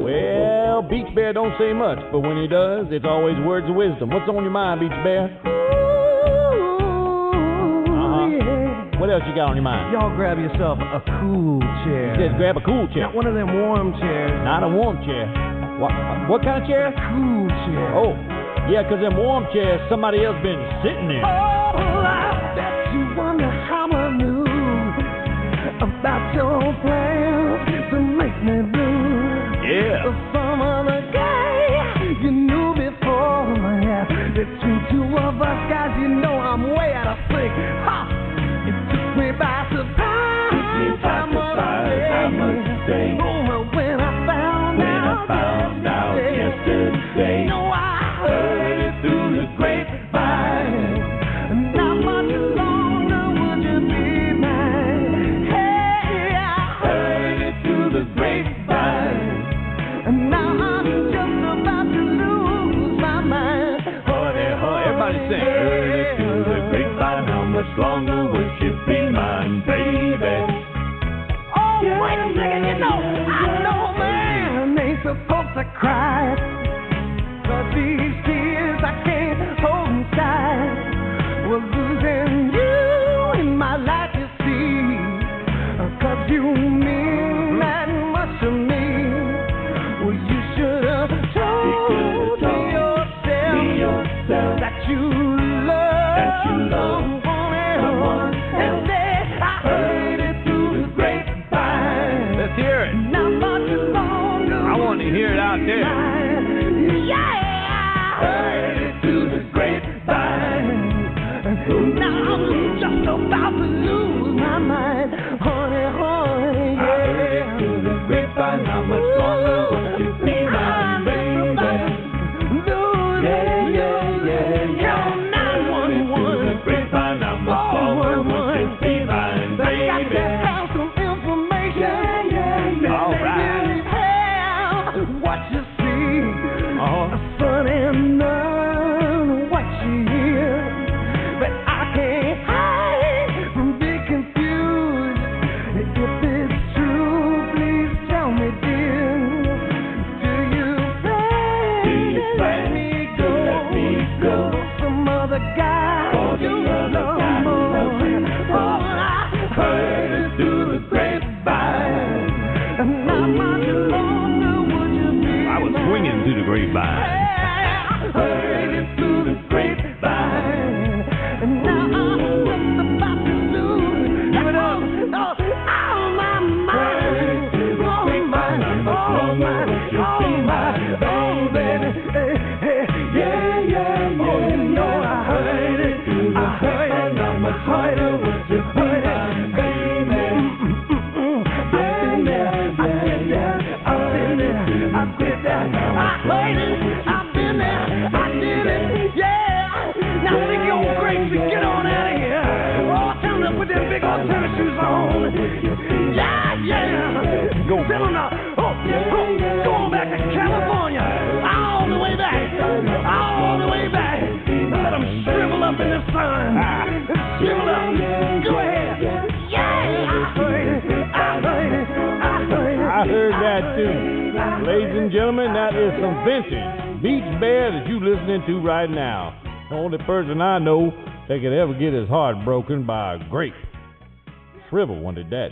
Well, Beach Bear don't say much, but when he does, it's always words of wisdom. What's on your mind, Beach Bear? Yeah. What else you got on your mind? Y'all grab yourself a cool chair. He says grab a cool chair. Not one of them warm chairs. Not a warm chair. What kind of chair? A cool chair. Oh, yeah, 'cause them warm chairs, somebody else been sitting in. Oh, I bet you wonder how I knew about your plans to make me blue. Yeah. Some other guy you knew before, yeah. Between two of us guys, you know I'm way out of sync. Ha! It took me by surprise. I must say. Oh, when I found out yesterday. No, I heard it through the grapevine. Not much longer would you be mine. Hey, I heard it through the grapevine. And now I'm just about to lose my mind. Everybody sing. Heard it through the grapevine. How much longer would you be mine, baby? Oh, wait a second, you know, I know, man, ain't supposed to cry. 'Cause these tears I can't hold inside. Well, losing you in my life, you see. 'Cause you mean that much to me. Well, you should have told me yourself that you love someone. And then I heard it through the grapevine. Let's hear it. Not much longer. I want to hear it out there. Yeah, I heard it through the grapevine. Now I'm just about to lose my mind, honey, yeah. I heard it through the grapevine. How much longer would you be mine, baby? Count 911. The grapevine. How much longer would you be mine, baby? I got to have some information. All right. Have what you see. Son and none, what you hear. But I can't hide from being confused. If it's true, please tell me, dear. Do you plan to let me go for some other guy? Oh, I heard it through the grapevine. Not much longer would you be. I was swinging through the grapevine. I heard it through the grapevine. And now I'm just about to lose. Give it up. Oh, my mind. Oh, baby. Yeah. Oh, you know I heard it. How much harder would you be, baby? I've been there. I heard it. I've been there. I did it. Yeah. Now take your old grapes and get on out of here. Oh, tell them to put them big old tennis shoes on. Yeah. Go. Tell them to, go on back to California. All the way back. Let them shrivel up in the sun. Shrivel up. Go ahead. Yeah. I heard that too. Ladies and gentlemen, that is some vintage Beach Bear that you listening to right now. The only person I know that could ever get his heart broken by a grape. Shrivel wanted that.